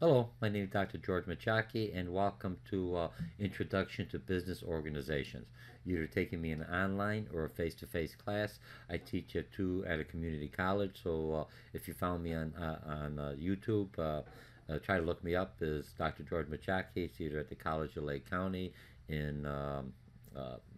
Hello, my name is Dr. George Mochocki, and welcome to Introduction to Business Organizations. You're taking me an online or a face-to-face class. I teach at a community college, so if you found me on YouTube, try to look me up as Dr. George Mochocki. It's either at the College of Lake County in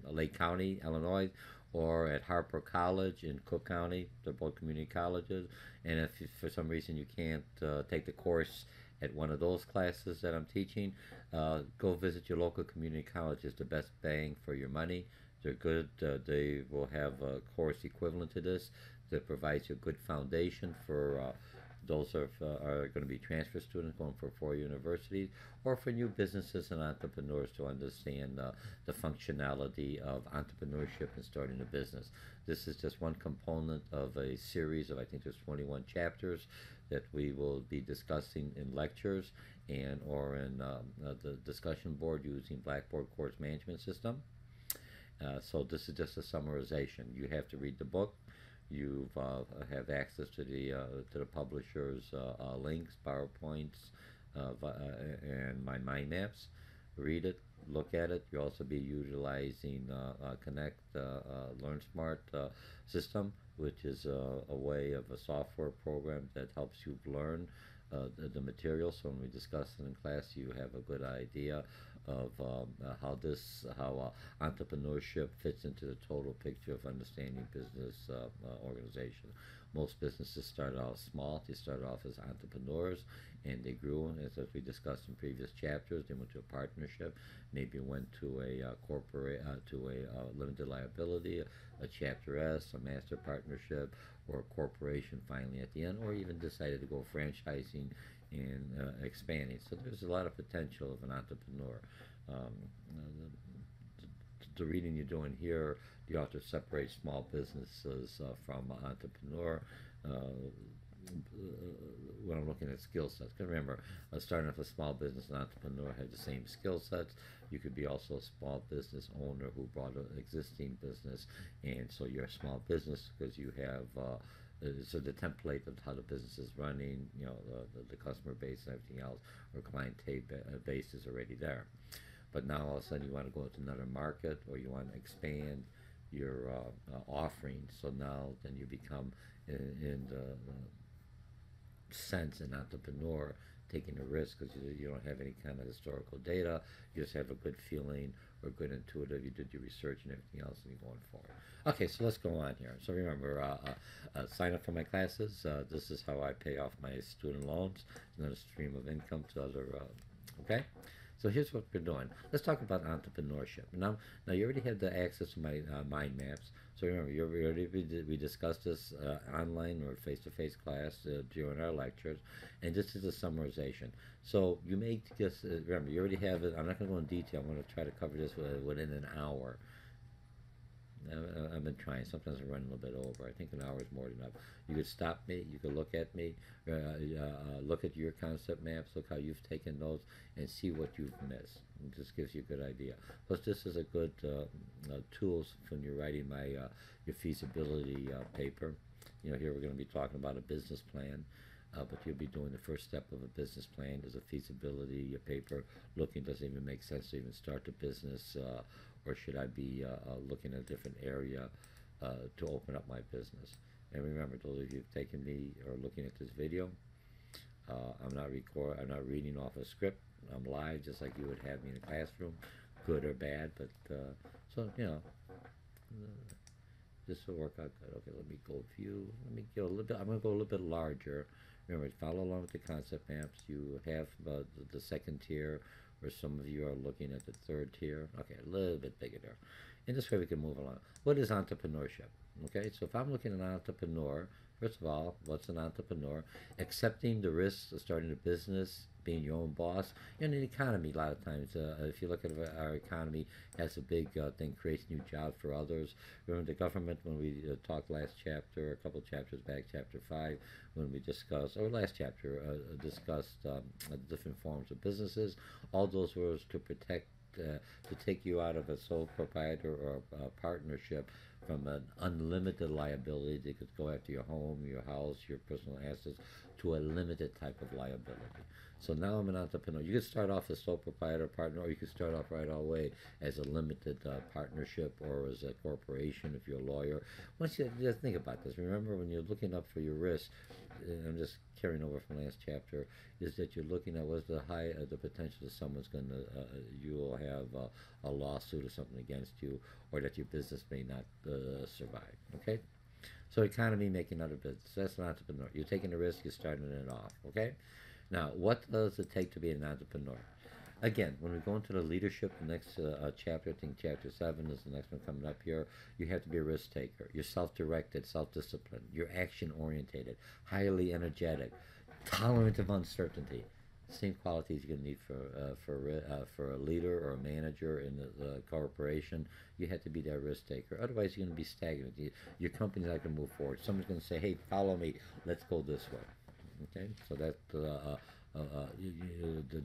Lake County, Illinois, or at Harper College in Cook County. They're both community colleges. And if for some reason you can't take the course at one of those classes that I'm teaching, go visit your local community college. It's the best bang for your money. They're good. They will have a course equivalent to this that provides you a good foundation for those are going to be transfer students going for four universities, or for new businesses and entrepreneurs to understand the functionality of entrepreneurship and starting a business. This is just one component of a series of, I think there's 21 chapters that we will be discussing in lectures and or in the discussion board using Blackboard Course Management System. So this is just a summarization. You have to read the book. You have access to the publisher's links, PowerPoints, and my mind maps. Read it, look at it. You'll also be utilizing Connect Learn Smart system, which is a way of a software program that helps you learn the material. So when we discuss it in class, you have a good idea of how entrepreneurship fits into the total picture of understanding business organization. Most businesses start out small. They start off as entrepreneurs, and they grew. As we discussed in previous chapters, they went to a partnership, maybe went to a corporate, to a limited liability, a Chapter S, a master partnership, or a corporation finally at the end, or even decided to go franchising and expanding. So there's a lot of potential of an entrepreneur. Um, the reading you're doing here, the author separates small businesses from entrepreneur. When I'm looking at skill sets, because remember, starting off a small business and entrepreneur have the same skill sets. You could be also a small business owner who brought an existing business, and so you're a small business because you have so the template of how the business is running, the customer base and everything else, or client base is already there. But now all of a sudden you want to go into another market, or you want to expand your offering. So now then you become in the sense an entrepreneur, taking a risk because you don't have any kind of historical data. You just have a good feeling or good intuitive. You did your research and everything else, and you're going forward. Okay, so let's go on here. So remember, sign up for my classes. This is how I pay off my student loans. It's another stream of income to other. Okay. So here's what we're doing. Let's talk about entrepreneurship. Now you already have the access to my mind maps. So remember, we discussed this online or face-to-face class during our lectures, and this is a summarization. So you may just remember, you already have it. I'm not going to go in detail. I'm going to try to cover this within an hour. I've been trying. Sometimes I run a little bit over. I think an hour is more than enough. You could stop me. You could look at me. Look at your concept maps. Look how you've taken those, and see what you've missed. It just gives you a good idea. Plus, this is a good tools when you're writing your feasibility paper. Here we're going to be talking about a business plan. But you'll be doing the first step of a business plan. There's a feasibility paper. Looking, does it even make sense to even start the business, or should I be looking at a different area to open up my business? And remember, those of you who've taken me or looking at this video, I'm not reading off a script. I'm live, just like you would have me in a classroom, good or bad. But so this will work out good. Okay, let me go view. Let me go a little bit. I'm going to go a little bit larger. Remember, follow along with the concept maps. You have the second tier, or some of you are looking at the third tier. Okay, a little bit bigger there. And this way we can move along. What is entrepreneurship? Okay, so if I'm looking at an entrepreneur, first of all, what's an entrepreneur? Accepting the risks of starting a business, being your own boss. In the economy, a lot of times, if you look at our economy, has a big thing, creates new jobs for others. Remember the government, when we talked last chapter, a couple chapters back, chapter 5, when we discussed, or last chapter, discussed different forms of businesses. All those were to protect, to take you out of a sole proprietor or a partnership from an unlimited liability that could go after your home, your house, your personal assets, to a limited type of liability. So now I'm an entrepreneur. You could start off as sole proprietor partner, or you could start off right away as a limited partnership or as a corporation if you're a lawyer. Once you just think about this, remember when you're looking up for your risk, and I'm just carrying over from last chapter, is that you're looking at what's the potential that someone's going to you will have a lawsuit or something against you, or that your business may not survive. Okay. So economy making other business. That's an entrepreneur. You're taking a risk. You're starting it off. Okay. Now, what does it take to be an entrepreneur? Again, when we go into the leadership, the next chapter, I think chapter 7 is the next one coming up here, you have to be a risk taker. You're self-directed, self-disciplined. You're action-orientated, highly energetic, tolerant of uncertainty. Same qualities you're going to need for a leader or a manager in the corporation. You have to be that risk taker. Otherwise, you're going to be stagnant. Your company's not going to move forward. Someone's going to say, hey, follow me. Let's go this way. Okay, so that's the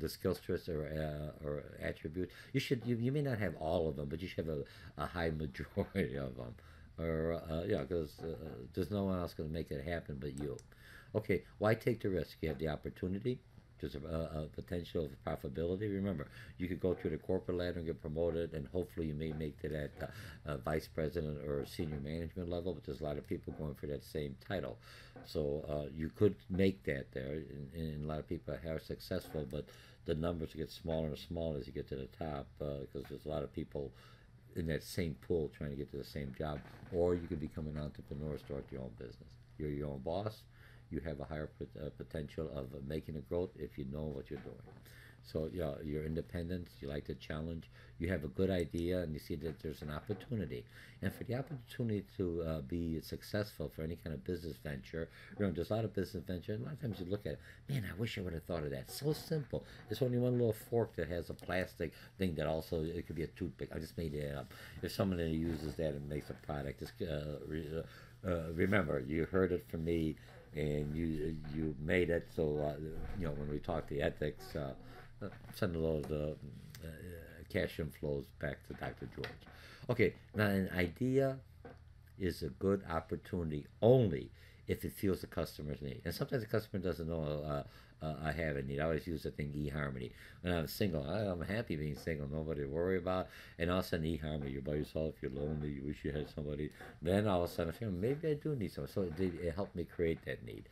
skill stress or attribute. You may not have all of them, but you should have a high majority of them. Or yeah, because there's no one else going to make it happen but you. Okay, why take the risk? You have the opportunity. There's a potential of profitability. Remember, you could go through the corporate ladder and get promoted, and hopefully you may make to that vice president or senior management level, but there's a lot of people going for that same title. So you could make that there, and a lot of people are successful, but the numbers get smaller and smaller as you get to the top because there's a lot of people in that same pool trying to get to the same job. Or you could become an entrepreneur, start your own business. You're your own boss. You have a higher potential of making a growth if you know what you're doing. So yeah, you're independent, you like to challenge, you have a good idea, and you see that there's an opportunity. And for the opportunity to be successful for any kind of business venture, remember, there's a lot of business venture, and a lot of times you look at it, man, I wish I would have thought of that. So simple. It's only one little fork that has a plastic thing that also, it could be a toothpick. I just made it up. If someone that uses that and makes a product, just, remember, you heard it from me, and you made it. So you know, when we talk the ethics, send a little cash inflows back to Dr. George. Okay, now an idea is a good opportunity only if it feels the customer's need. And sometimes the customer doesn't know I have a need. I always use the thing eHarmony. When I'm single, I'm happy being single, nobody to worry about. And all of a sudden, eHarmony, you're by yourself, you're lonely, you wish you had somebody. Then all of a sudden, I feel maybe I do need someone. So it helped me create that need.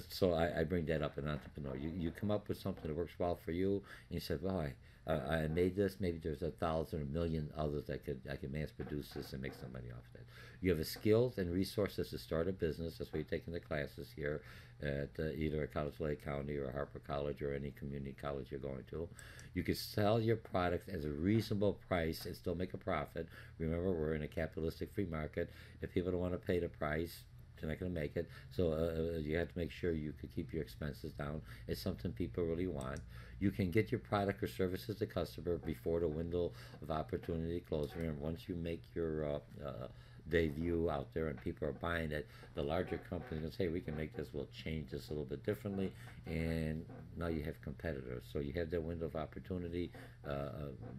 So I bring that up in entrepreneur. You come up with something that works well for you, and you said, well, I made this. Maybe there's 1,000 or 1,000,000 others that I could mass produce this and make some money off of it. You have the skills and resources to start a business. That's why you're taking the classes here at either at College Lake County or Harper College or any community college you're going to. You can sell your product at a reasonable price and still make a profit. Remember, we're in a capitalistic free market. If people don't want to pay the price, they're not going to make it. So you have to make sure you could keep your expenses down. It's something people really want. You can get your product or services to customer before the window of opportunity closes. Remember, once you make your debut out there and people are buying it, the larger companies will say, we can make this, we'll change this a little bit differently, and now you have competitors. So you have that window of opportunity.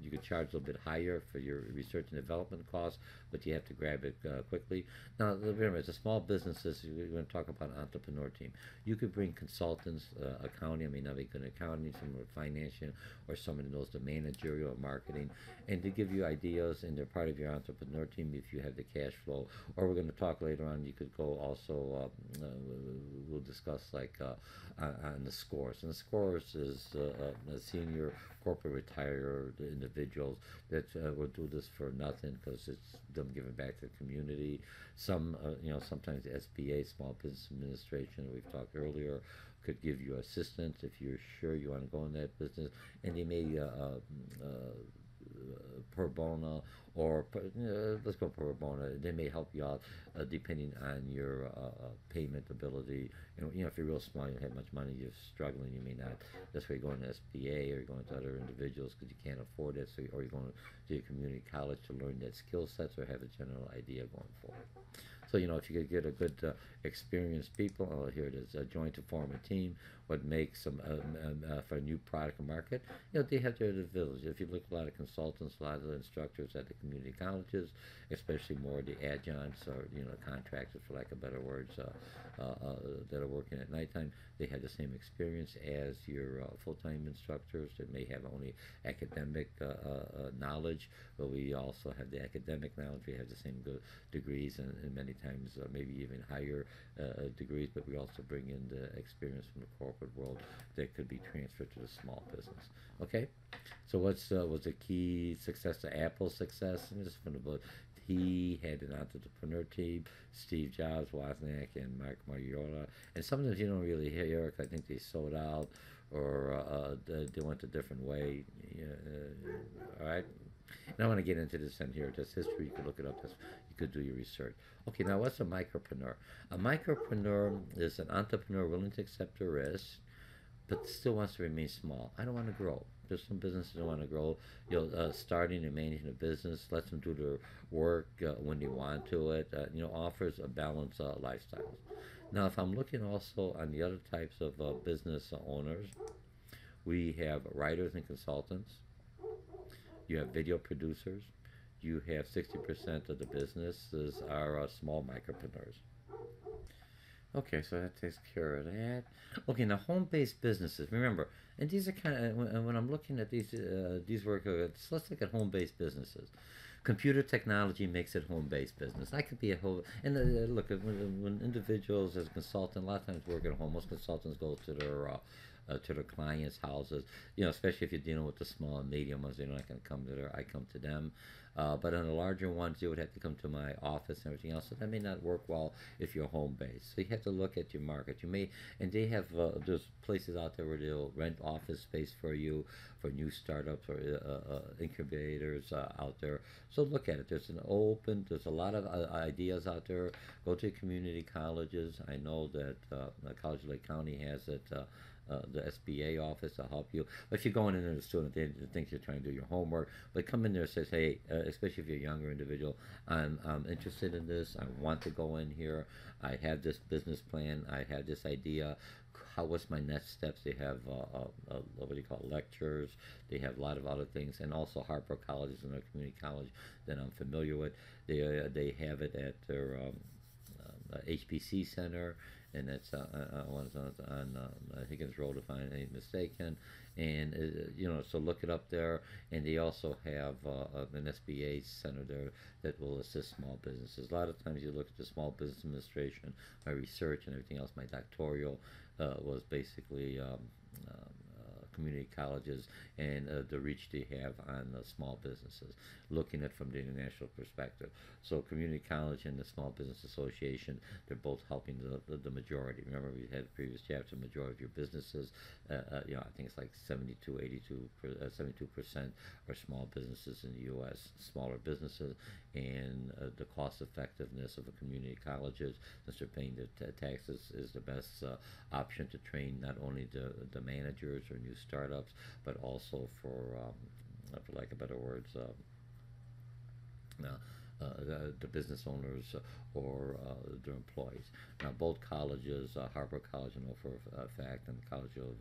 You can charge a little bit higher for your research and development costs, but you have to grab it quickly. Now, remember, as a small businesses, we're going to talk about an entrepreneur team. You could bring consultants, accounting, I mean, not be good at accounting, someone with financial, or someone who knows the managerial or marketing, and to give you ideas, and they're part of your entrepreneur team if you have the cash flow. Or we're going to talk later on, you could go also, we'll discuss like on the scores. And the scores is a senior corporate retired individuals that will do this for nothing because it's them giving back to the community. Some, sometimes the SBA, Small Business Administration, we've talked earlier, could give you assistance if you're sure you want to go in that business, and they may pro bono, or let's go pro bono. They may help you out depending on your payment ability. If you're real small, you don't have much money, you're struggling, you may not. That's why you're going to SBA or you're going to other individuals because you can't afford it. So, or you're going to your community college to learn that skill sets or have a general idea going forward. So, if you could get a good experienced people, here it is, join to form a team. what makes them for a new product or market. They have their village. If you look at a lot of consultants, a lot of the instructors at the community colleges, especially more the adjuncts or contractors, for lack of better words, that are working at nighttime, they have the same experience as your full-time instructors that may have only academic knowledge, but we also have the academic knowledge. We have the same degrees, and many times maybe even higher degrees, but we also bring in the experience from the corporate world that could be transferred to the small business. Okay, so what's was the key success to Apple's success? And this is from the book. He had an entrepreneur team: Steve Jobs, Wozniak, and Mark Mariola. And sometimes you don't really hear it. I think they sold out, or they went a different way. All right. And I want to get into this in here. Just history. You could look it up. You could do your research. Okay. Now, what's a micropreneur? A micropreneur is an entrepreneur willing to accept a risk, but still wants to remain small. I don't want to grow. There's some businesses that want to grow. Starting and managing a business lets them do their work when they want to. It offers a balanced lifestyle. Now, if I'm looking also on the other types of business owners, we have writers and consultants. You have video producers. You have 60% of the businesses are small micropreneurs. Okay, so that takes care of that. Okay, now home-based businesses. Remember, and these are kind of when I'm looking at these work. Let's look at home-based businesses. Computer technology makes it home-based business. I could be a home, and look, when individuals as a consultant, a lot of times work at home. Most consultants go to their clients' houses. Especially if you're dealing with the small and medium ones, they're not going to come to I come to them. But on the larger ones, you would have to come to my office and everything else. So that may not work well if you're home based. So you have to look at your market. And they have there's places out there where they'll rent office space for you for new startups or incubators out there. So look at it. There's a lot of ideas out there. Go to community colleges. I know that College of Lake County has it. The SBA office to help you. But if you're going in as a student, they think you're trying to do your homework. But come in there and says, hey, especially if you're a younger individual, I'm interested in this. I want to go in here. I have this business plan. I have this idea. What's my next steps? They have what do you call it, lectures. They have a lot of other things, and also Harper College is another community college that I'm familiar with. They have it at their HPC Center, and it's on Higgins Road, if I'm not mistaken. And so look it up there. And they also have an SBA center there that will assist small businesses. A lot of times you look at the Small Business Administration, my research and everything else. My doctoral was basically community colleges and the reach they have on small businesses, looking at from the international perspective. So community college and the Small Business Association, they're both helping the majority. Remember, we had a previous chapter, majority of your businesses, I think it's like 72% are small businesses in the U.S., smaller businesses, and the cost effectiveness of a community colleges, since they're paying the taxes, is the best option to train not only the managers or new startups, but also for lack of better words, the business owners or their employees. Now, both colleges, Harper College, I know for a fact, and the College of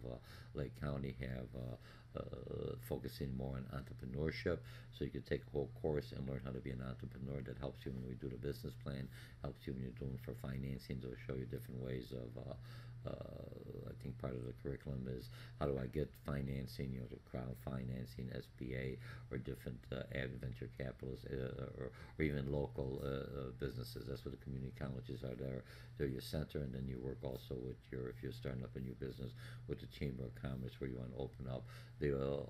Lake County have focusing more on entrepreneurship. So you could take a whole course and learn how to be an entrepreneur. That helps you when we do the business plan, helps you when you're doing for financing. They'll show you different ways of I think part of the curriculum is how do I get financing, the crowd financing, SBA, or different venture capitalists, or even local businesses. That's what the community colleges are there. They're your center, and then you work also with if you're starting up a new business, with the Chamber of Commerce where you want to open up. They will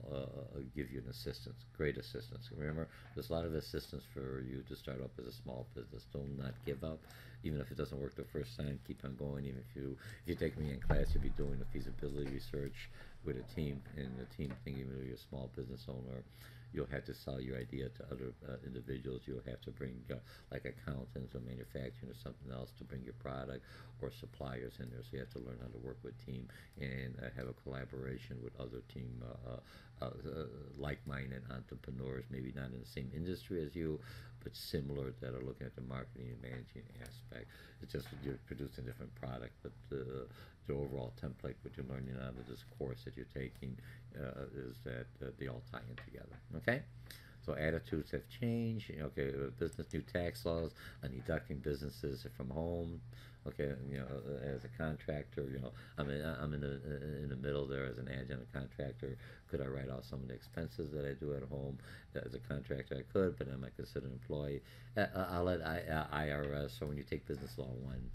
give you an assistance, great assistance. Remember, there's a lot of assistance for you to start up as a small business. Do not give up. Even if it doesn't work the first time, keep on going. Even if you take me in class, you'll be doing a feasibility research with a team, and the team thinking if you're a small business owner, you'll have to sell your idea to other individuals. You'll have to bring like accountants or manufacturing or something else to bring your product, or suppliers in there. So you have to learn how to work with team and have a collaboration with other team like-minded entrepreneurs, maybe not in the same industry as you, but similar, that are looking at the marketing and managing aspect. It's just that you're producing a different product, but the overall template, what you're learning out of this course that you're taking, is that they all tie in together. Okay? So attitudes have changed. Okay, business new tax laws on deducting businesses from home. Okay, as a contractor, I'm in the middle there as an adjunct contractor. Could I write off some of the expenses that I do at home? As a contractor, I could, but am I considered an employee? I'll let IRS, or when you take business law one,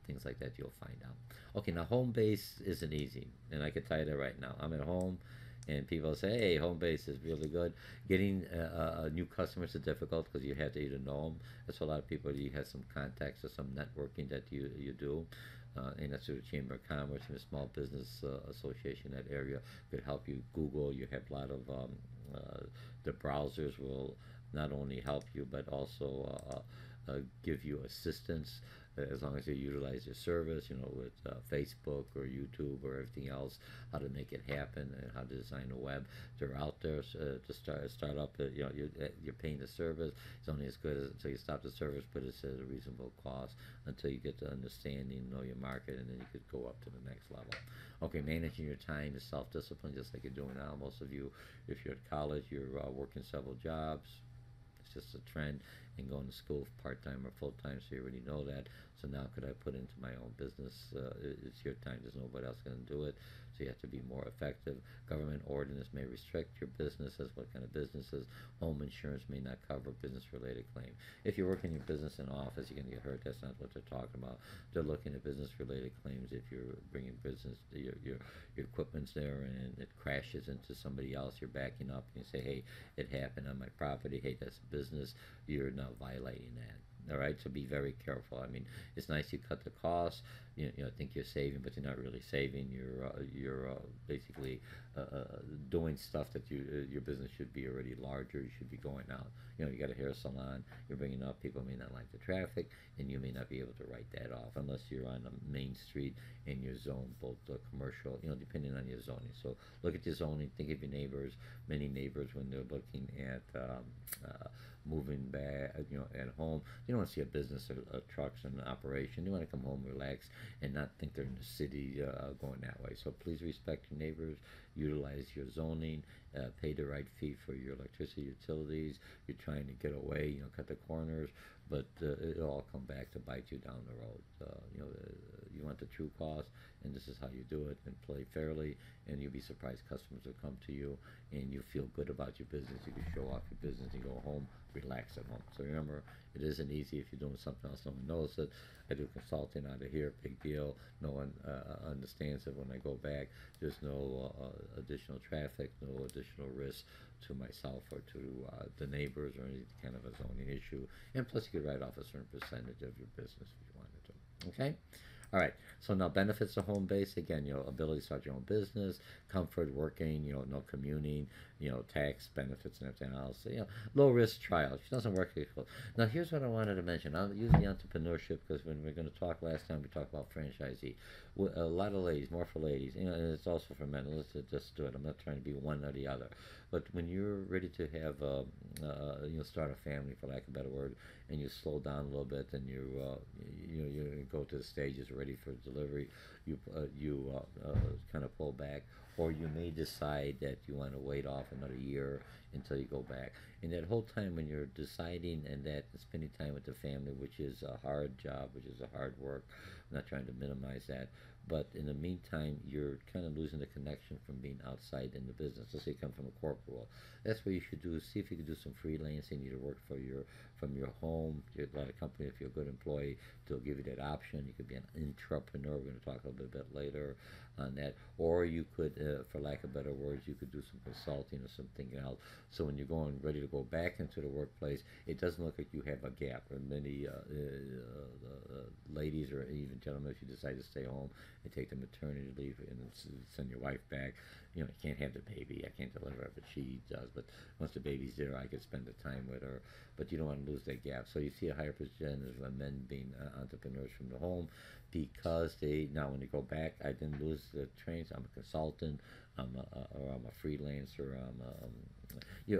things like that, you'll find out. Okay, now home base isn't easy, and I can tell you that right now. I'm at home, and people say, "Hey, home base is really good." Getting new customers is difficult because you have to either know them. That's why a lot of people, you have some contacts or some networking that you do. And that's through the Chamber of Commerce and the Small Business Association. That area could help you. Google, you have a lot of the browsers will not only help you but also give you assistance as long as you utilize your service, with Facebook or YouTube or everything else, how to make it happen and how to design a web. They're out there to start up. You're paying the service. It's only as good as until you stop the service, but it's at a reasonable cost until you get to understanding, know your market, and then you could go up to the next level. Okay, managing your time is self-discipline, just like you're doing now. Most of you, if you're at college, you're working several jobs. It's just a trend, and going to school part-time or full-time, so you already know that. So now could I put into my own business? It's your time. There's nobody else going to do it. So you have to be more effective. Government ordinance may restrict your businesses. What kind of businesses? Home insurance may not cover business-related claim. If you're working your business in office, you're going to get hurt. That's not what they're talking about. They're looking at business-related claims. If you're bringing business, your equipment's there and it crashes into somebody else, you're backing up and you say, "Hey, it happened on my property. Hey, that's a business." You're not violating that. All right, so be very careful. I mean, it's nice you cut the costs. Think you're saving, but you're not really saving. You're basically doing stuff that your business should be already larger. You should be going out. You got a hair salon. You're bringing up people may not like the traffic, and you may not be able to write that off unless you're on a main street and your zone, both commercial. Depending on your zoning. So look at your zoning. Think of your neighbors. Many neighbors, when they're looking at moving back, at home, you don't want to see a business or trucks in operation. You want to come home, relax, and not think they're in the city going that way. So please respect your neighbors, utilize your zoning, pay the right fee for your electricity, utilities. You're trying to get away, cut the corners, but it'll all come back to bite you down the road. You want the true cost, and this is how you do it, and play fairly, and you'll be surprised customers will come to you, and you feel good about your business. You can show off your business and go home, relax at home. So remember, it isn't easy if you're doing something else. No one knows it. I do consulting out of here, big deal. No one understands it. When I go back, there's no additional traffic, no additional risk to myself or to the neighbors or any kind of a zoning issue. And plus, you could write off a certain percentage of your business if you wanted to. Okay? All right, so now benefits of home base, again, ability to start your own business, comfort working, no commuting, tax benefits and everything else, low risk trial. She doesn't work. Now, here's what I wanted to mention. I'll use the entrepreneurship because when we are going to talk last time, we talked about franchisee. A lot of ladies, more for ladies, and it's also for men. Let's just do it. I'm not trying to be one or the other. But when you're ready to have, start a family, for lack of a better word, and you slow down a little bit, and you go to the stages ready for delivery, you kind of pull back, or you may decide that you want to wait off another year until you go back. And that whole time when you're deciding and that spending time with the family, which is a hard job, which is a hard work, I'm not trying to minimize that, but in the meantime, you're kind of losing the connection from being outside in the business. Let's say you come from a corporate world. That's what you should do. See if you can do some freelancing. You work from your home. You have a lot of company. If you're a good employee, they'll give you that option. You could be an intrapreneur. We're going to talk a little bit later on that. Or you could, for lack of better words, you could do some consulting or something else. So when you're going ready to go back into the workplace, it doesn't look like you have a gap. And many ladies or even gentlemen, if you decide to stay home and take the maternity leave and send your wife back, you can't have the baby. I can't deliver it, but she does. But once the baby's there, I could spend the time with her. But you don't want to lose that gap. So you see a higher percentage of men being entrepreneurs from the home. because they now when they go back, I didn't lose the trains. I'm a consultant. Or I'm a freelancer.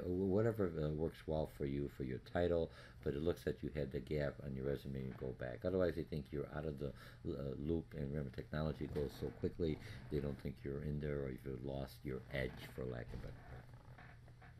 Whatever works well for you for your title. But it looks like you had the gap on your resume and go back. Otherwise, they think you're out of the loop. And remember, technology goes so quickly, they don't think you're in there or you've lost your edge, for lack of a better term.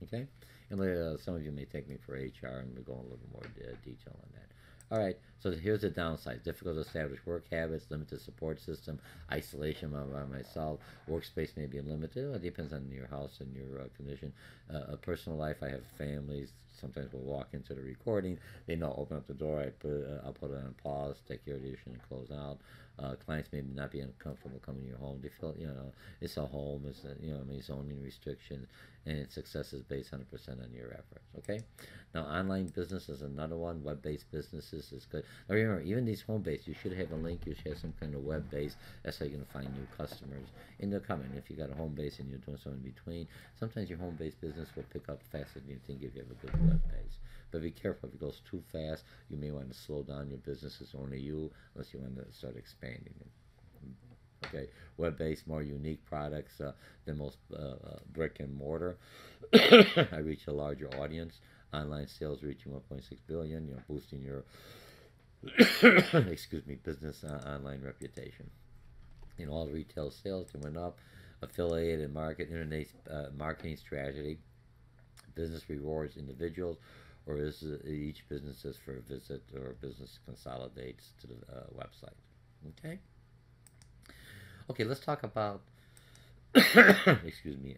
Okay? And some of you may take me for HR, and we'll go in a little more detail on that. All right, so here's the downside. Difficult to establish work habits, limited support system, isolation by myself, workspace may be limited. Well, it depends on your house and your condition. A personal life, I have families. Sometimes we'll walk into the recording. They know, open up the door, I'll put it on pause, take care of the issue and close out. Clients may not be uncomfortable coming to your home. They feel, it's a home, it's zoning restrictions, and its success is based 100% on your efforts. Okay. Now, online business is another one. Web-based businesses is good. Now, remember, even these home-based, you should have a link. You should have some kind of web-based. That's how you're going to find new customers. And they're coming. If you got a home base and you're doing something in between, sometimes your home-based business will pick up faster than you think if you have a good web base. But be careful. If it goes too fast, you may want to slow down your business. It's only you, unless you want to start expanding it. Okay, web-based, more unique products than most brick and mortar. I reach a larger audience. Online sales reaching 1.6 billion. Boosting your excuse me, business online reputation. All retail sales they went up. Affiliate and internet marketing strategy. Business rewards individuals, or is each business is for a visit or business consolidates to the website. Okay. Okay, let's talk about excuse me,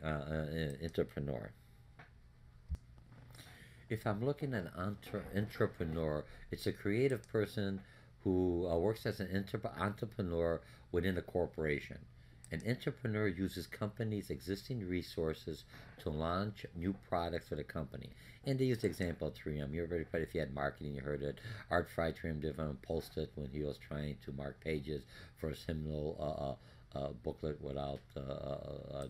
entrepreneur. If I'm looking at an entrepreneur, it's a creative person who works as an entrepreneur within a corporation. An entrepreneur uses companies' existing resources to launch new products for the company. And they used the example of 3M. You're very proud if you had marketing, you heard it. Art Fry 3M did on Post-it when he was trying to mark pages for his hymnal booklet without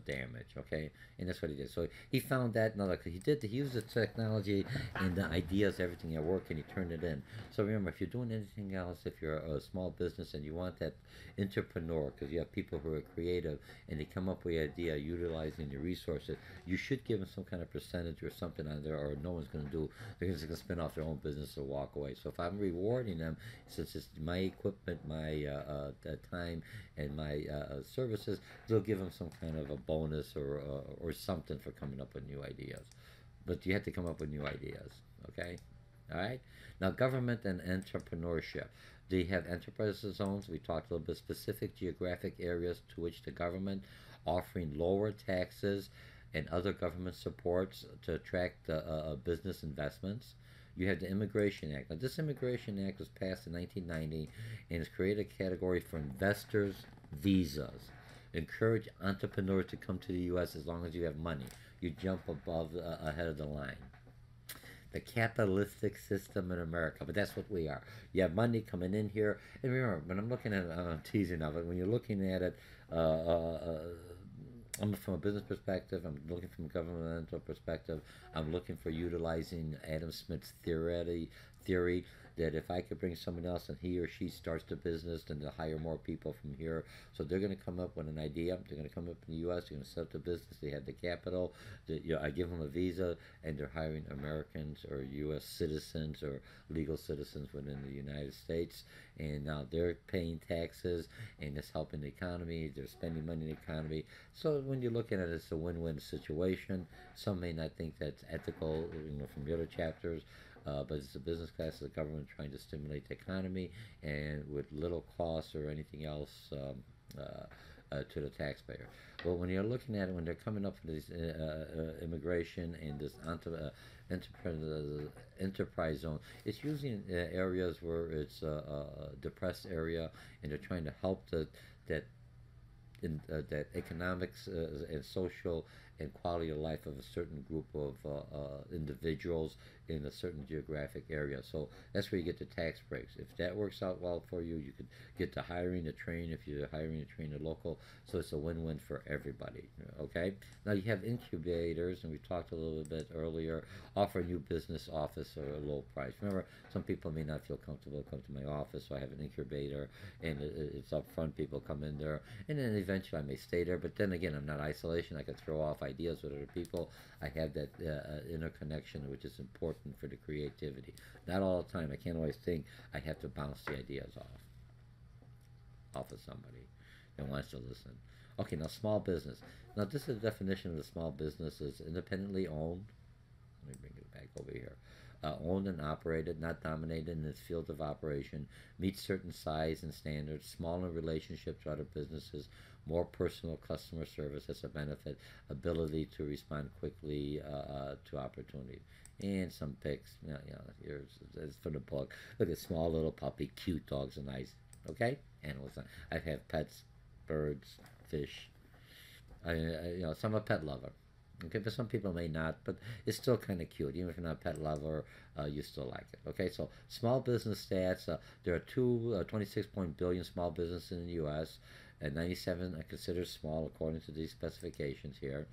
damage. Okay, and that's what he did. So he found that he used the technology and the ideas, everything at work, and he turned it in. So remember, if you're doing anything else, if you're a small business and you want that entrepreneur, because you have people who are creative and they come up with an idea utilizing your resources, you should give them some kind of percentage or something on there, or no one's going to do. They're just going to spin off their own business or walk away. So if I'm rewarding them, since it's my equipment, my time, and my services, they'll give them some kind of a bonus or something for coming up with new ideas. But you have to come up with new ideas. Okay, all right. Now, government and entrepreneurship. They have enterprise zones. We talked a little bit specific geographic areas to which the government offering lower taxes and other government supports to attract business investments. You have the Immigration Act. Now, this Immigration Act was passed in 1990 and has created a category for investors' visas. Encourage entrepreneurs to come to the U.S. as long as you have money. You jump above ahead of the line. The capitalistic system in America, but that's what we are. You have money coming in here, and remember, when I'm looking at it, I'm teasing of it. When you're looking at it, I'm from a business perspective. I'm looking from a governmental perspective. I'm looking for utilizing Adam Smith's theory that if I could bring someone else and he or she starts the business, then they'll hire more people from here. So they're going to come up with an idea. They're going to come up in the U.S. They're going to set up the business. They have the capital. I give them a visa, and they're hiring Americans or U.S. citizens or legal citizens within the United States. And now they're paying taxes, and it's helping the economy. They're spending money in the economy. So when you're looking at it, it's a win-win situation. Some may not think that's ethical, from the other chapters. But it's a business class of the government trying to stimulate the economy and with little cost or anything else to the taxpayer. But when you're looking at it, when they're coming up with this immigration and this enterprise zone, it's usually in areas where it's a depressed area, and they're trying to help that economics and social and quality of life of a certain group of individuals in a certain geographic area. So that's where you get the tax breaks. If that works out well for you, you could get to hiring to train if you're hiring to train a local. So it's a win-win for everybody. Okay. Now you have incubators, and we talked a little bit earlier. Offer a new business office or a low price. Remember, some people may not feel comfortable come to my office, so I have an incubator, and it's up front. People come in there, and then eventually I may stay there. But then again, I'm not isolation. I can throw off ideas with other people. I have that interconnection, which is important for the creativity. Not all the time. I can't always think I have to bounce the ideas off of somebody that wants to listen. Okay, now small business. Now this is the definition of the small business is independently owned. Let me bring it back over here. Owned and operated, not dominated in its field of operation, meets certain size and standards, small in relationship to other businesses, more personal customer service as a benefit, ability to respond quickly to opportunities. And some pics, here's it's for the book. Look at small little puppy, cute dogs are nice. Okay, animals. I have pets, birds, fish. So I'm a pet lover. Okay, but some people may not, but it's still kind of cute. Even if you're not a pet lover, you still like it. Okay, so small business stats. There are 26 billion small businesses in the U.S., and 97 are considered small according to these specifications here.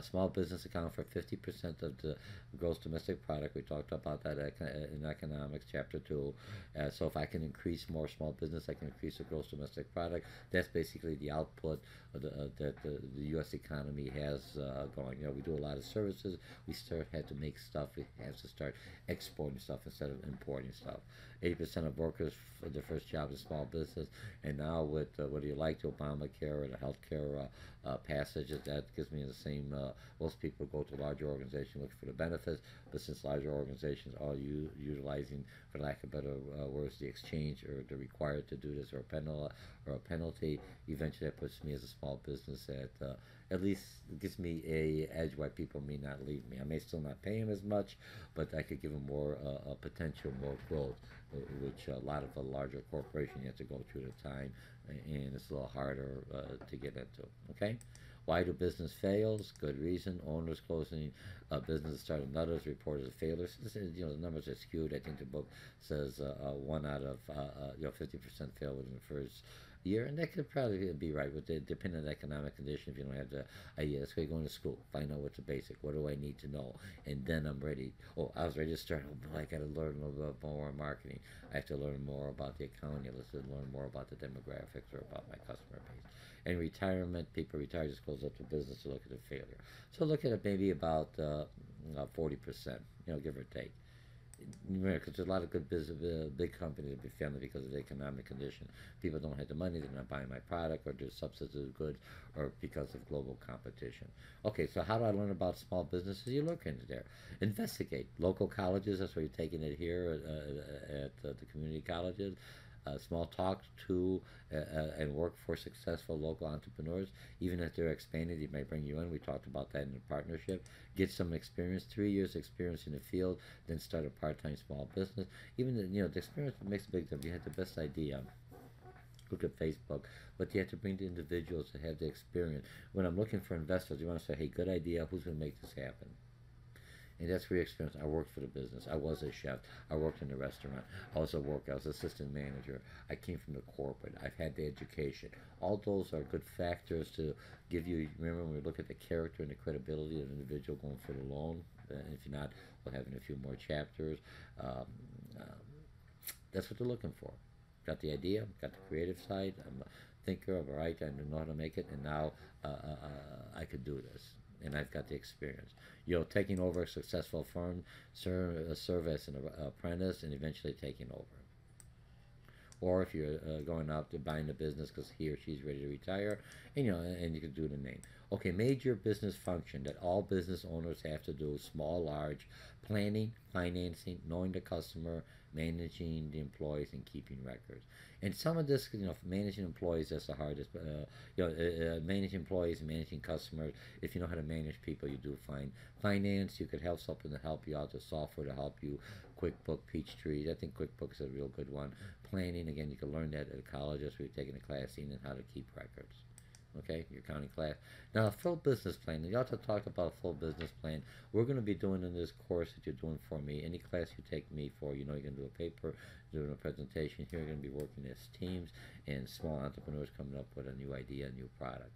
Small business account for 50% of the gross domestic product. We talked about that in economics, chapter 2. So if I can increase more small business, I can increase the gross domestic product. That's basically the output of that the U.S. economy has going. We do a lot of services. We had to make stuff. We have to start exporting stuff instead of importing stuff. 80% of workers for their first job is small business, and now with whether you like the Obamacare or the healthcare passages, that gives me the same. Most people go to larger organizations looking for the benefits, but since larger organizations are utilizing, for lack of better words, the exchange or they're required to do this or a penalty, eventually that puts me as a small business at least gives me a edge why people may not leave me. I may still not pay them as much, but I could give them more potential, more growth, which a lot of a larger corporation you have to go through the time, and it's a little harder to get into. Okay, why do business fails? Good reason. Owners closing business, starting others reported as failures. This is, the numbers are skewed. I think the book says 1 out of 50% fail within the first year, and that could probably be right with the dependent economic condition. If you don't have the idea, let's go going to school, find out what's the basic, what do I need to know, and then I'm ready. Oh, I was ready to start. Oh, I got to learn a little bit more marketing. I have to learn more about the accounting. Let's learn more about the demographics or about my customer base. And retirement, people retire, just goes up to business to look at the failure. So look at it maybe about 40%, give or take. Because there's a lot of good business, big companies that be failing because of the economic condition. People don't have the money, they're not buying my product, or there's substitute goods, or because of global competition. Okay, so how do I learn about small businesses? You look into there. Investigate. Local colleges, that's where you're taking it here at the community colleges. Small talks to and work for successful local entrepreneurs. Even if they're expanding, they might bring you in. We talked about that in the partnership. Get some experience, 3 years experience in the field, then start a part-time small business. Even the experience makes a big difference. You had the best idea. Look at Facebook, but you have to bring the individuals to have the experience. When I'm looking for investors, you want to say, hey, good idea, who's going to make this happen? And that's where experience. I worked for the business. I was a chef. I worked in the restaurant. I was assistant manager. I came from the corporate. I've had the education. All those are good factors to give you. Remember when we look at the character and the credibility of the individual going for the loan. And if you're not, we'll have in a few more chapters. That's what they're looking for. Got the idea. Got the creative side. I'm a thinker. I'm a writer. I know how to make it. And now I could do this. And I've got the experience. Taking over a successful firm, serve as an apprentice, and eventually taking over. Or if you're going out to buying a business because he or she's ready to retire, and you can do the name. Okay, major business function that all business owners have to do: small, large, planning, financing, knowing the customer, managing the employees, and keeping records. And some of this, managing employees, that's the hardest. Managing employees and managing customers, if you know how to manage people, you do fine. Finance, you could help something to help you out, the software to help you. QuickBook, Peachtree, I think QuickBooks is a real good one. Planning, again, you can learn that at college. That's where you're taking a class in and how to keep records. Okay, your accounting class. Now, a full business plan. You have to talk about a full business plan. We're going to be doing in this course that you're doing for me. Any class you take me for, you know, you're going to do a paper, doing a presentation. Here, you're going to be working as teams and small entrepreneurs coming up with a new idea, a new product.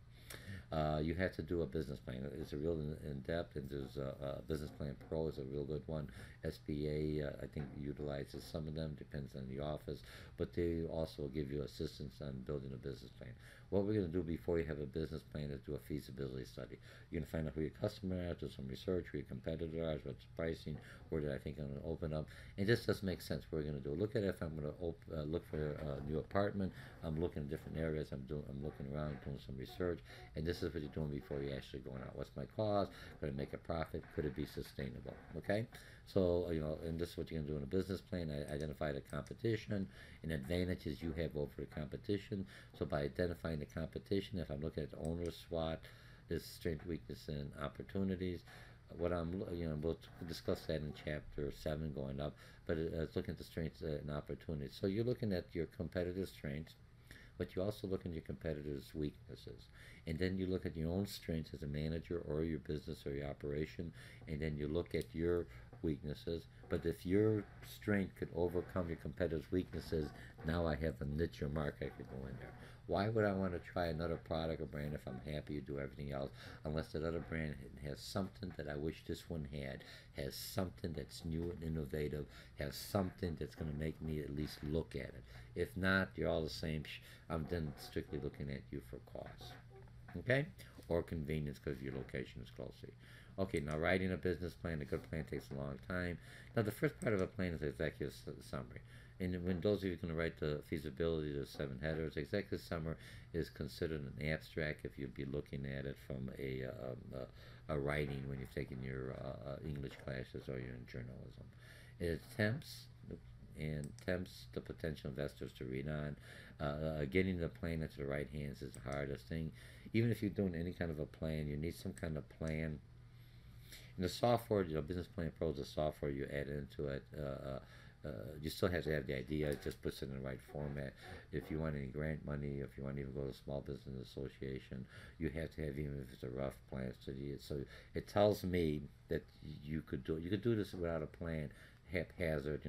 You have to do a business plan. It's a real in-depth, and there's a Business Plan Pro is a real good one. SBA, I think, utilizes some of them, depends on the office, but they also give you assistance on building a business plan. What we're going to do before you have a business plan is do a feasibility study. You're going to find out who your customer is, do some research, who your competitor is, what's the pricing, where did I think I'm going to open up, and this does make sense. What we're going to do. Look at if I'm going to look for a new apartment. I'm looking at different areas. I'm looking around, doing some research, and this is what you're doing before you're actually going out. What's my cost? Could I make a profit? Could it be sustainable? Okay. So, you know, and this is what you're going to do in a business plan. Identify the competition and advantages you have over the competition. So by identifying the competition, if I'm looking at the owner's SWOT, this strength, weakness, and opportunities, what we'll discuss that in chapter 7 going up, but it's looking at the strengths and opportunities. So you're looking at your competitive strengths, but you also look at your competitors' weaknesses. And then you look at your own strengths as a manager or your business or your operation, and then you look at your weaknesses. But if your strength could overcome your competitor's weaknesses, now I have a niche or market I could go in there. Why would I want to try another product or brand if I'm happy to do everything else, unless that other brand has something that I wish this one had, has something that's new and innovative, has something that's going to make me at least look at it. If not, you're all the same. I'm then strictly looking at you for cost. Okay? Or convenience because your location is closer. Okay, now writing a business plan, a good plan takes a long time. Now the first part of a plan is executive summary. And when those of you are going to write the feasibility, the 7 headers, executive summary is considered an abstract if you'd be looking at it from a writing when you've taken your English classes or you're in journalism. It attempts the potential investors to read on. Getting the plan into the right hands is the hardest thing. Even if you're doing any kind of a plan, you need some kind of plan. In the software, Business Plan Pro is the software you add into it. You still have to have the idea. It just puts it in the right format. If you want any grant money, if you want to even go to a small business association, you have to have, even if it's a rough plan. So it tells me that you could do this without a plan, haphazard.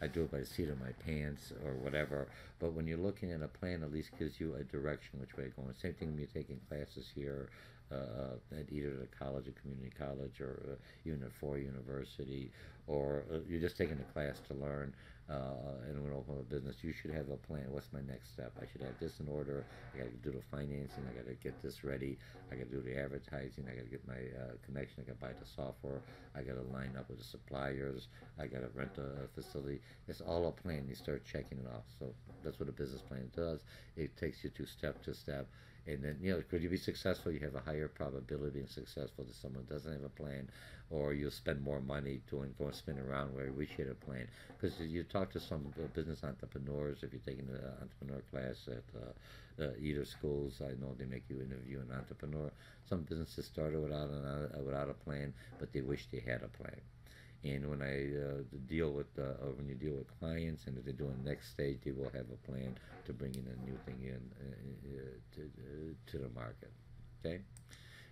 I do it by the seat of my pants or whatever. But when you're looking at a plan, at least gives you a direction which way to go. Same thing when you're taking classes here. At either the college, a community college, or even at Ford University, or you're just taking a class to learn and want to open a business, you should have a plan. What's my next step? I should have this in order. I got to do the financing. I got to get this ready. I got to do the advertising. I got to get my connection. I got to buy the software. I got to line up with the suppliers. I got to rent a facility. It's all a plan. You start checking it off. So that's what a business plan does. It takes you to step. And then, could you be successful? You have a higher probability of being successful than someone who doesn't have a plan, or you'll spend more money go and spin around where you wish you had a plan. Because you talk to some business entrepreneurs, if you're taking an entrepreneur class at either schools, I know they make you interview an entrepreneur. Some businesses started without a plan, but they wish they had a plan. And when when you deal with clients, and if they're doing the next stage, they will have a plan to bring in a new thing to the market. Okay.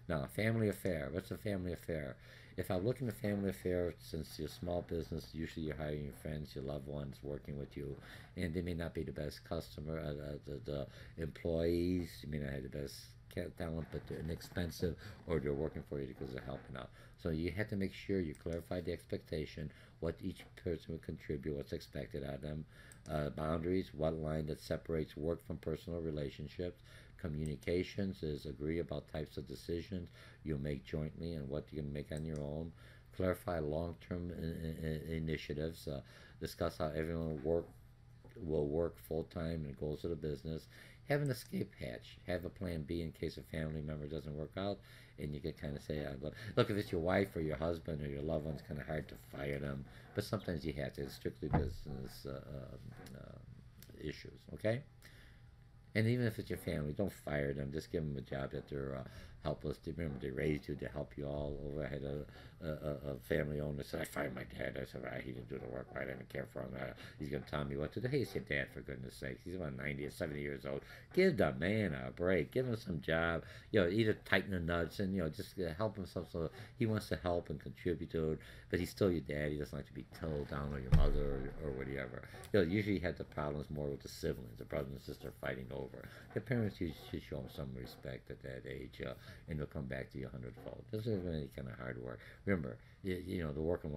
Now, a family affair. What's a family affair? If I'm looking at a family affair, since you're a small business, usually you're hiring your friends, your loved ones working with you, and they may not be the best customer. The employees, you may not have the best talent, but they're inexpensive, or they're working for you because they're helping out. So you have to make sure you clarify the expectation, what each person will contribute, what's expected out of them, boundaries, what line that separates work from personal relationships. Communications is agree about types of decisions you'll make jointly and what you're going to make on your own. Clarify long-term initiatives. Discuss how everyone will work full-time and goals of the business. Have an escape hatch. Have a plan B in case a family member doesn't work out, and you can kind of say, look, if it's your wife or your husband or your loved one, it's kind of hard to fire them, but sometimes you have to. It's strictly business issues, okay? And even if it's your family, don't fire them. Just give them a job that they're help us. Remember, they raised you to help you all over. I had a family owner said, I fired my dad. I said, he didn't do the work right. I didn't care for him. He's going to tell me what to do. Hey, it's your dad, for goodness sakes. He's about 90 or 70 years old. Give the man a break. Give him some job. Either tighten the nuts and, just help himself. So he wants to help and contribute to it, but he's still your dad. He doesn't like to be told down on your mother or whatever. Usually you had the problems more with the siblings, the brother and sister fighting over. The parents, you should show them some respect at that age, and they'll come back to you 100-fold. This isn't any kind of hard work. Remember, they're working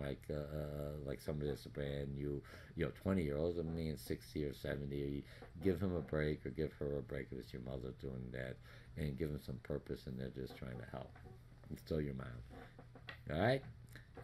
like somebody that's brand new, 20-year-olds, I mean 60 or 70. Give him a break or give her a break if it's your mother doing that, and give them some purpose, and they're just trying to help. It's still your mom. All right?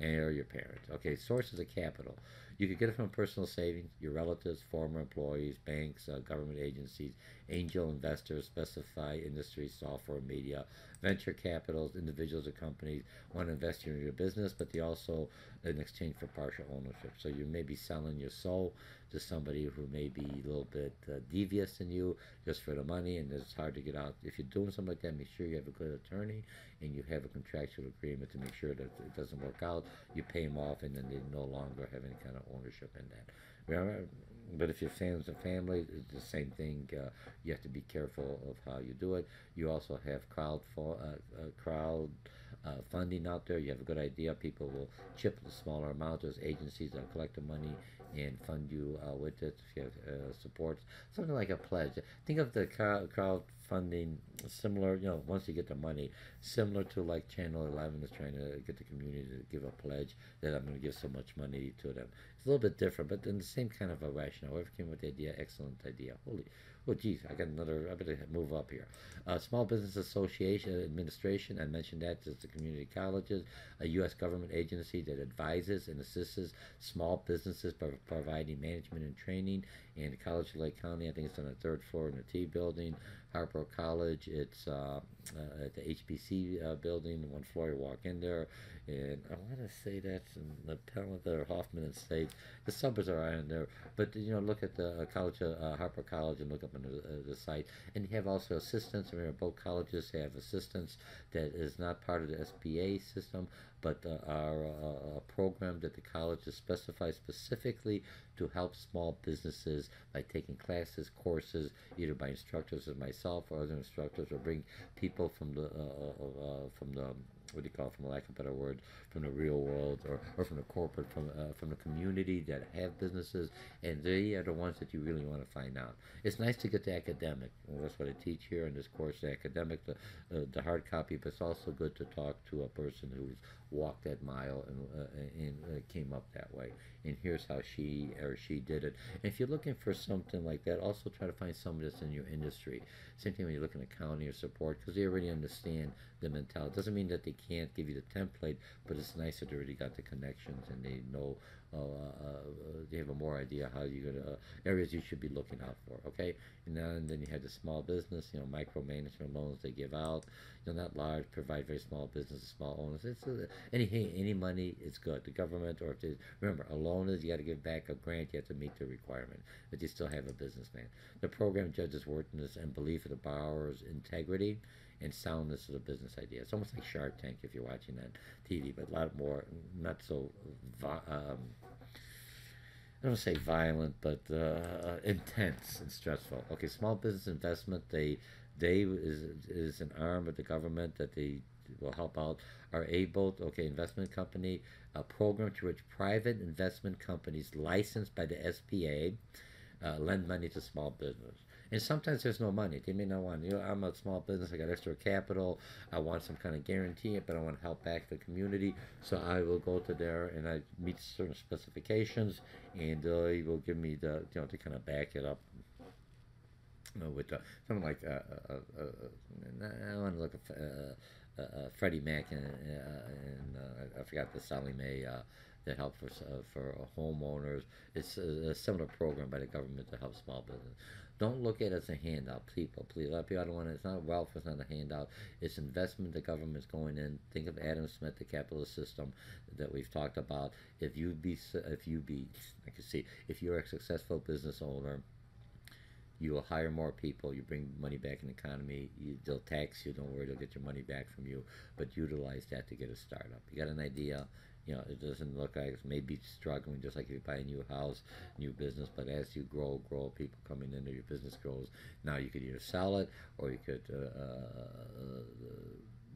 Or your parents. Okay, sources of capital. You could get it from personal savings, your relatives, former employees, banks, government agencies, angel investors, specified industry, software, media, venture capitals, individuals or companies want to invest in your business, but they also in exchange for partial ownership. So you may be selling your soul to somebody who may be a little bit devious in you just for the money, and it's hard to get out. If you're doing something like that, make sure you have a good attorney and you have a contractual agreement to make sure that it doesn't work out. You pay them off, and then they no longer have any kind of ownership in that. Remember, but if your family's a family, it's the same thing. You have to be careful of how you do it. You also have crowd funding out there. You have a good idea. People will chip a smaller amount. There's agencies that collect the money and fund you with it. If you have support, something like a pledge. Think of the crowdfunding similar, once you get the money, similar to like Channel 11 is trying to get the community to give a pledge that I'm going to give so much money to them. It's a little bit different, but then the same kind of a rationale. Whoever came with the idea, excellent idea. Oh geez, I better move up here. Small Business Association Administration, I mentioned that, is the community colleges, a U.S. government agency that advises and assists small businesses by providing management and training. And College of Lake County, I think it's on the third floor in the T building. Harper College, it's at the HBC building, one floor. You walk in there, and I want to say that's in the Pellet or Hoffman and State. The suburbs are in there, but look at the college, Harper College, and look up on the site. And you have also assistants. Remember, both colleges have assistants that is not part of the SBA system, but are a program that the colleges specify specifically to help small businesses by taking classes, courses, either by instructors as myself or other instructors, or bring people from the what do you call it, from lack of a better word, from the real world, or from the corporate, from the community that have businesses, and they are the ones that you really want to find out. It's nice to get the academic, and that's what I teach here in this course, the academic, the hard copy, but it's also good to talk to a person who's walked that mile and came up that way. And here's how she or she did it. And if you're looking for something like that, also try to find somebody that's in your industry. Same thing when you're looking at county or support, because they already understand the mentality. Doesn't mean that they can't give you the template, but it's nice that they already got the connections and they know, they have a more idea how you're gonna areas you should be looking out for. Okay, and then you had the small business, micromanagement loans they give out. Not large, provide very small businesses, small owners. It's any money, it's good. The government, or if they remember, a loan is you got to give back. A grant, you have to meet the requirement, but you still have a businessman. The program judges worthiness and belief of the borrower's integrity and soundness of the business idea. It's almost like Shark Tank if you're watching that TV, but a lot more, not so, I don't say violent, but intense and stressful. Okay, small business investment, they is an arm of the government that they will help out. Are able, investment company, a program to which private investment companies licensed by the SBA lend money to small business. And sometimes there's no money. They may not want, I'm a small business, I got extra capital, I want some kind of guarantee, but I want to help back the community. So I will go to there and I meet certain specifications, and they will give me the, to kind of back it up. With something like I want to look at Freddie Mac and I forgot the Sally Mae that help for homeowners. It's a similar program by the government to help small business. Don't look at it as a handout, people. Please, a lot of people, I don't want to. It's not wealth. It's not a handout. It's investment. The government's going in. Think of Adam Smith, the capitalist system that we've talked about. If you're a successful business owner, You will hire more people. You bring money back in the economy. They'll tax you. Don't worry, they'll get your money back from you. But utilize that to get a startup. You got an idea. It doesn't look like it's maybe struggling, just like if you buy a new house, new business. But as you grow, people coming into your business grows. Now you could either sell it, or you could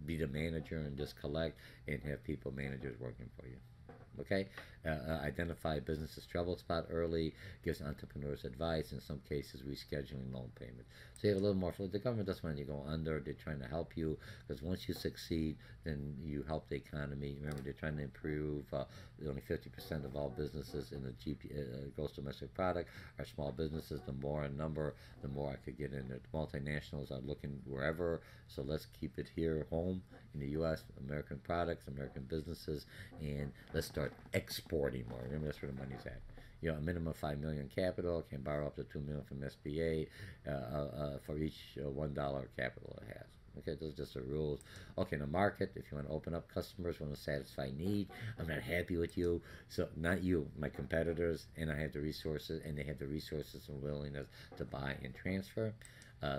be the manager and just collect and have people, managers working for you. Okay, identify business's trouble spot early, gives entrepreneurs advice, in some cases rescheduling loan payments. So you have a little more. The government doesn't want you to go under. They're trying to help you, because once you succeed, then you help the economy. Remember, they're trying to improve. Only 50% of all businesses in the gross domestic product are small businesses. The more in number, the more I could get in there. The multinationals are looking wherever, so let's keep it here home in the U.S. American products, American businesses, and let's start exporting more. Remember, that's where the money's at. A minimum of $5 million capital, can borrow up to $2 million from SBA for each $1 capital it has. Okay, those are just the rules. Okay, in the market, if you want to open up, customers want to satisfy need. I'm not happy with you, so not you, my competitors, and I have the resources, and they have the resources and willingness to buy and transfer.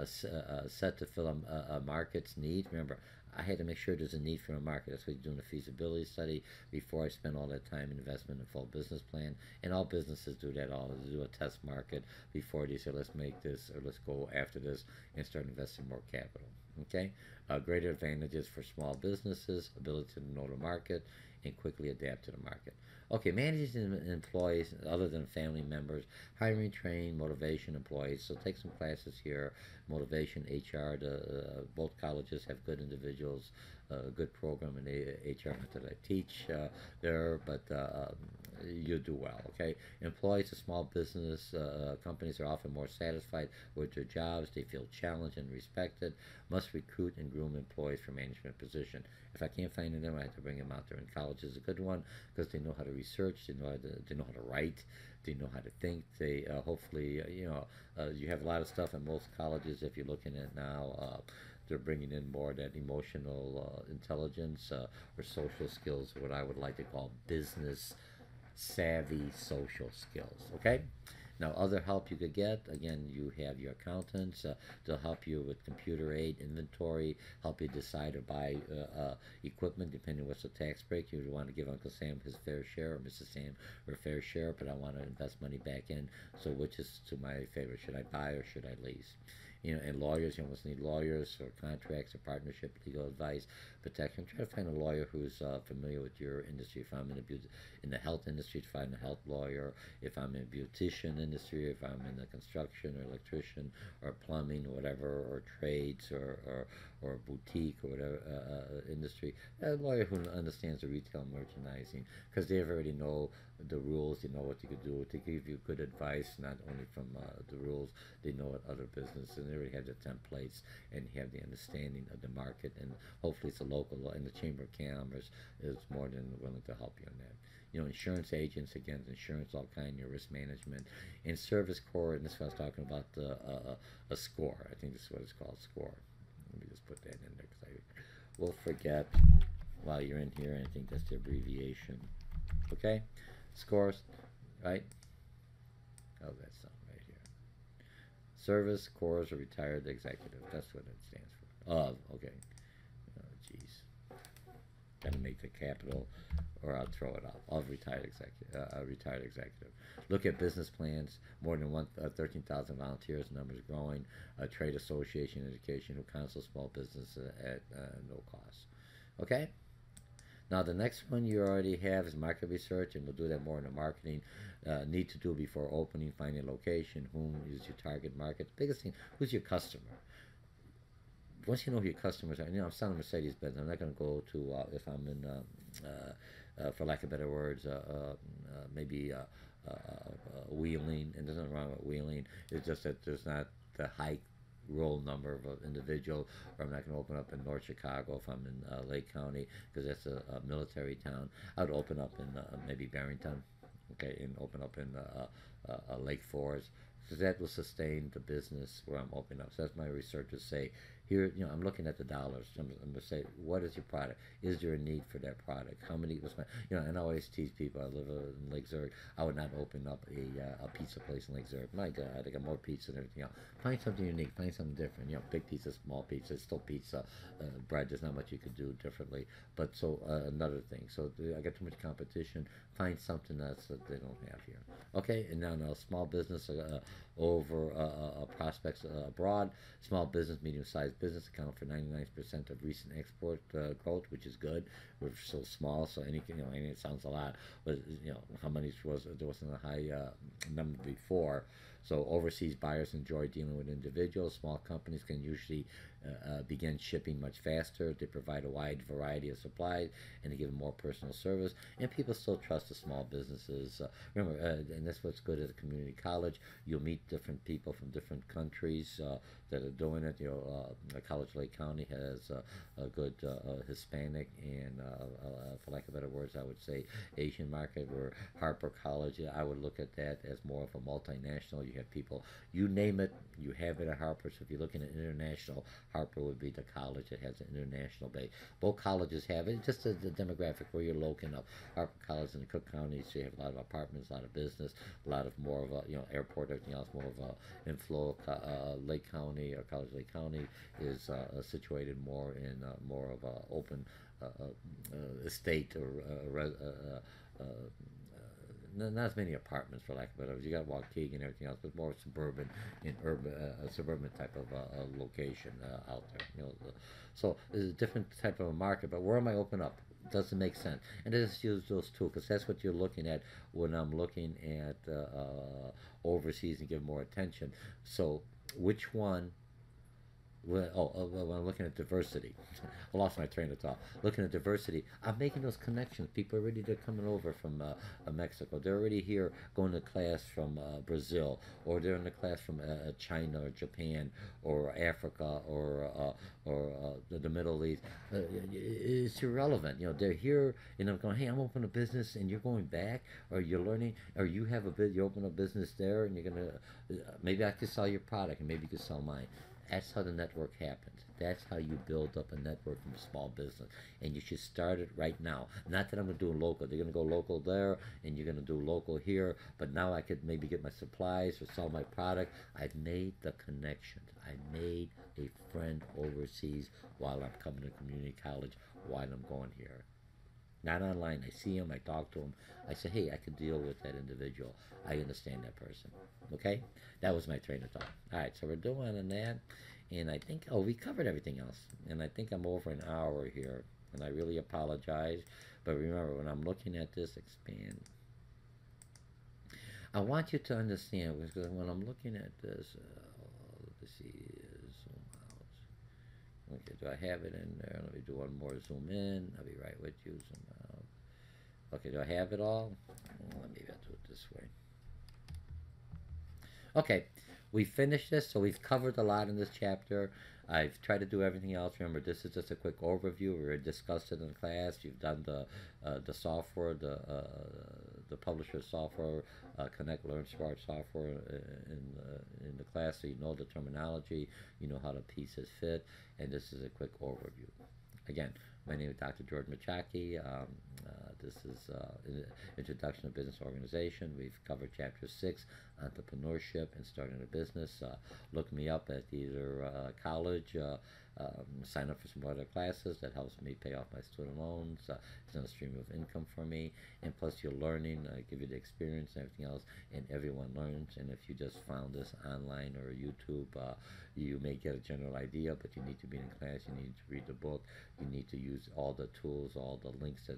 Set to fill a market's need. Remember, I had to make sure there's a need for a market. That's why you're doing a feasibility study before I spend all that time and investment in a full business plan. And all businesses do that. They do a test market before they say, let's make this, or let's go after this and start investing more capital. Okay? Greater advantages for small businesses, ability to know the market, and quickly adapt to the market. Okay, managing employees other than family members, hiring, train, motivation employees. So take some classes here, motivation, HR. Both colleges have good individuals, a good program in HR that I teach there, but you do well. Okay, employees of small business companies are often more satisfied with their jobs. They feel challenged and respected. Must recruit and groom employees for management position. If I can't find them, I have to bring them out there. And college is a good one because they know how to research, they know how to write, they know how to think. They hopefully you have a lot of stuff in most colleges. If you're looking at now, they're bringing in more that emotional intelligence or social skills, what I would like to call business savvy social skills. Okay. Now, other help you could get, again, you have your accountants. They'll help you with computer aid, inventory, help you decide or buy equipment, depending on what's the tax break. You would want to give Uncle Sam his fair share, or Mrs. Sam her fair share, but I want to invest money back in. So which is to my favor? Should I buy or should I lease? And lawyers, you almost need lawyers for contracts or partnership, legal advice, protection. Try to find a lawyer who's familiar with your industry. If I'm in the health industry, to find a health lawyer. If I'm in the beautician industry, if I'm in the construction or electrician or plumbing or whatever, or trades or boutique or whatever industry, a lawyer who understands the retail merchandising, because they already know the rules, they know what you could do to give you good advice, not only from the rules, they know what other businesses, and they already have the templates and have the understanding of the market, and hopefully it's a local law, and the Chamber of Commerce is more than willing to help you on that. Insurance agents, again, insurance, all kind, your risk management, and service core, and this is what I was talking about, a score. I think this is what it's called, score. Let me just put that in there, because I will forget while you're in here, and I think that's the abbreviation. Okay? Scores, right? Oh, that's something right here. Service Corps or Retired Executive. That's what it stands for. Oh, okay. Oh, jeez. Gotta make the capital, or I'll throw it off. Retired executive. Look at business plans. More than 13,000 volunteers. Numbers growing. Trade association education who counsel small business at no cost. Okay. Now, the next one you already have is market research, and we'll do that more in the marketing. Need to do before opening, finding location, whom is your target market. The biggest thing, who's your customer? Once you know who your customers are, I'm selling Mercedes-Benz. I'm not going to go to, if I'm in, for lack of better words, maybe wheeling, and there's nothing wrong with wheeling. It's just that there's not the high roll number of an individual, or I'm not going to open up in North Chicago if I'm in Lake County, because that's a military town. I would open up in maybe Barrington, okay, and open up in Lake Forest, because that will sustain the business where I'm opening up. So that's my researchers say, Here, I'm looking at the dollars. I'm going to say, what is your product? Is there a need for that product? How many? And I always tease people. I live in Lake Zurich. I would not open up a pizza place in Lake Zurich. My God, I got more pizza and everything else. Find something unique. Find something different. Big pizza, small pizza. It's still pizza. Bread. There's not much you could do differently. But so another thing. So I got too much competition. Find something that they don't have here. Okay. And now small business over prospects abroad. Small business, medium-sized business account for 99% of recent export growth, which is good. We're so small, so anything, it sounds a lot, but how many there wasn't a high number before. So overseas buyers enjoy dealing with individuals. Small companies can usually begin shipping much faster. They provide a wide variety of supplies and they give more personal service. And people still trust the small businesses. Remember, and that's what's good at a community college. You'll meet different people from different countries that are doing it. College Lake County has a good Hispanic and, for lack of better words, I would say Asian market. Where Harper College, I would look at that as more of a multinational. You have people, you name it, you have it at Harper. So if you're looking at international, Harper would be the college that has an international base. Both colleges have it, just the demographic where you're located up. Harper College in the Cook County, so you have a lot of apartments, a lot of business, a lot of more of a, airport, everything else, more of a inflow. Lake County or College Lake County is situated more in more of a open estate or not as many apartments, for lack of better words. You got Waukegan and everything else, but more suburban and urban, suburban type of location out there. So there's a different type of a market. But where am I open up? Doesn't make sense. And I just use those two because that's what you're looking at when I'm looking at overseas and give more attention. So which one? When I'm looking at diversity, I lost my train of thought. Looking at diversity, I'm making those connections. People are already, they're coming over from Mexico. They're already here going to class from Brazil, or they're in the class from China or Japan or Africa or the Middle East. It's irrelevant. They're here, and I'm going, hey, I'm opening a business, and you're going back, or you're learning, or you have you open a business there, and you're gonna maybe I could sell your product, and maybe you could sell mine. That's how the network happens. That's how you build up a network from a small business. And you should start it right now. Not that I'm going to do local. They're going to go local there, and you're going to do local here. But now I could maybe get my supplies or sell my product. I've made the connections. I made a friend overseas while I'm coming to community college, while I'm going here. Not online. I see him. I talk to him. I say, hey, I can deal with that individual. I understand that person. Okay? That was my train of thought. All right, so we're doing on that. And I think, we covered everything else. And I think I'm over an hour here. And I really apologize. But remember, when I'm looking at this, expand. I want you to understand, because when I'm looking at this, let's see, zoom out. Okay, do I have it in there? Let me do one more zoom in. I'll be right with you. Zoom out. Okay, do I have it all? Maybe I'll do it this way. Okay, we finished this, so we've covered a lot in this chapter. I've tried to do everything else. Remember, this is just a quick overview. We discussed it in class. You've done the software, the publisher software, Connect, Learn, Smart software in the class, so you know the terminology, you know how the pieces fit, and this is a quick overview. Again, my name is Dr. George Mochocki. This is Introduction to Business Organization. We've covered Chapter 6, Entrepreneurship and Starting a Business. Look me up at either college, sign up for some other classes. That helps me pay off my student loans. It's another stream of income for me. And plus you're learning, give you the experience and everything else, and everyone learns. And if you just found this online or YouTube, you may get a general idea, but you need to be in class, you need to read the book, you need to use all the tools, all the links that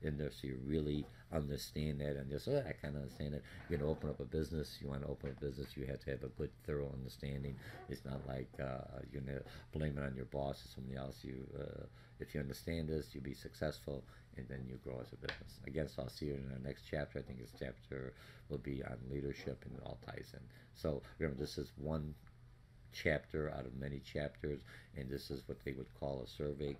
in there, so you really understand that. And just, I kind of understand it. You're going to open up a business, you want to open a business, you have to have a good, thorough understanding. It's not like you're going to blame it on your boss or somebody else. If you understand this, you'll be successful, and then you grow as a business. Again, so I'll see you in our next chapter. I think this chapter will be on leadership, and it all ties in. So remember, this is one chapter out of many chapters, and this is what they would call a survey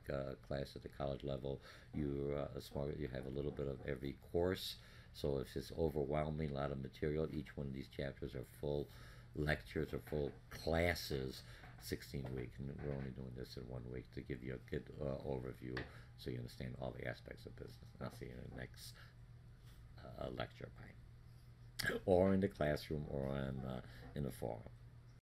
class at the college level. You have a little bit of every course, so if it's overwhelming, a lot of material, each one of these chapters are full lectures or full classes 16 weeks, and we're only doing this in 1 week to give you a good overview so you understand all the aspects of business. And I'll see you in the next lecture. Bye. Or in the classroom or in the forum.